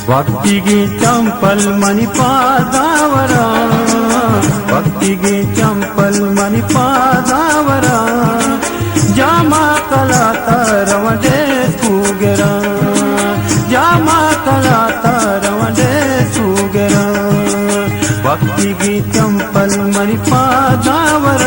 ಭಕ್ತಿಗೆ ಚಂಪಲ್ ಮಣಿಪಾದವರ ಭಕ್ತಿಗೆ ಚಂಪಲ್ ಮಣಿಪಾದವರ ಜಾಮ ಕಲಾತರವಡೆ ಕೂಗೆರ ಜಾಮ ಕಲಾತರವಡೆ ಕೂಗೆರ ಭಕ್ತಿಗೆ ಚಂಪಲ್ ಮಣಿಪಾದವರ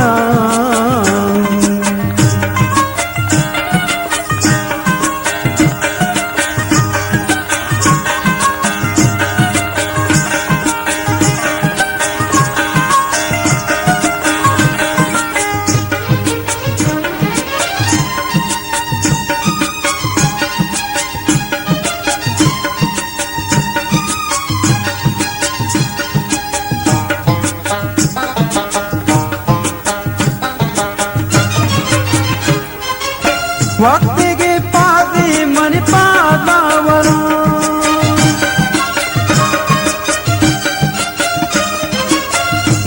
ಭಕ್ತಿಗೆ ಪಾದಿ ಮಣಿಪಾದವರ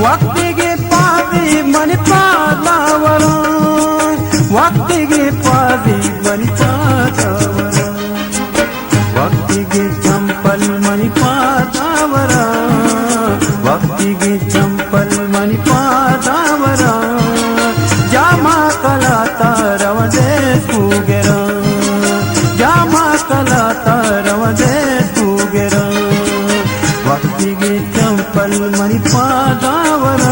ಭಕ್ತಿಗೆ ಪಾದಿ ಮಣಿಪಾದವರ ಭಕ್ತಿಗೆ ಪಾದಿ ಮಣಿಪಾದವರ ಭಕ್ತಿಗೆ ಚಂಪಲ್ ಮಣಿಪಾದವರ ಭಕ್ತಿಗೆ ಚಂಪಲ್ ಮಣಿಪಾದವರ ಜಾಮ ಕಲಾತರವಡೆ ಕೂಗೆರ ಜಾಮ ಕಲಾತರವಡೆ ಕೂಗೆರ ಭಕ್ತಿಗೆ ಚಂಪಲ್ ಮಣಿಪಾದವರ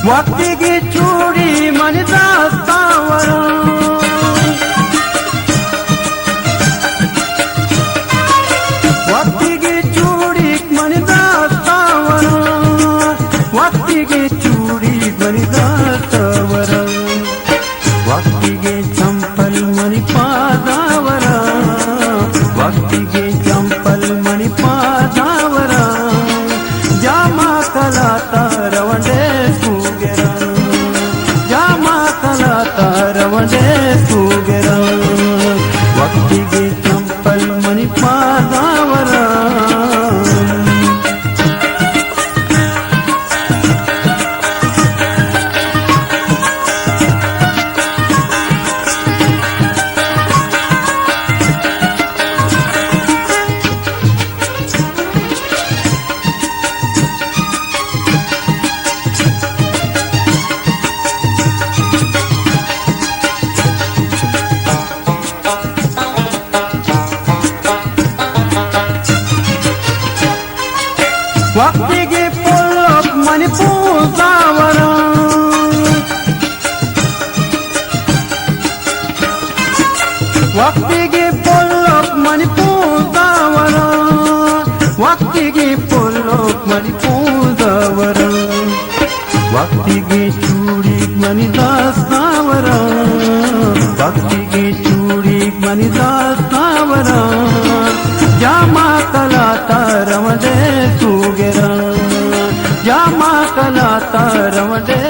ಭಕ್ತಿಗೆ ಚೂಡಿ ಮಣಿದಾಸ್ತವರ ಭಕ್ತಿಗೆ ಚೂಡಿ ಮಣಿದಾಸ್ತವರ ಭಕ್ತಿಗೆ ಚೂಡಿ ಮಣಿದಾಸ್ತವರ ಭಕ್ತಿಗೆ ಚಂಪಲ್ ಮಣಿಪಾದವರ ಭಕ್ತಿಗೆ ಚಂಪಲ್ ಮಣಿಪಾದವರ ಜಾಮ ಕಲಾತರವಡೆ ಕಲಾತರವಡೆ ಕೂಗೆರ ಭಕ್ತಿಗೆ ಚಂಪಲ್ ಮಣಿಪಾದವರ ಭಕ್ತಿಗೆ ಪುಲ್ಲಕ್ ಮಣಿಪೂದವರ ಭಕ್ತಿಗೆ ಪುಲ್ಲಕ್ ಮಣಿಪೂದವರ ಭಕ್ತಿಗೆ ಪುಲ್ಲಕ್ ಮಣಿಪೂದವರ ಭಕ್ತಿಗೆ ಚೂಡಿ ಮಣಿದಾಸ್ತವರ ಭಕ್ತಿಗೆ ಚೂಡಿ ಮಣಿದಾಸ್ತವರ ಜಾಮ ಕಲಾತರವಡೆ ಕೂಗೆರ ಜಾಮ ಕಲಾತರವಡೆ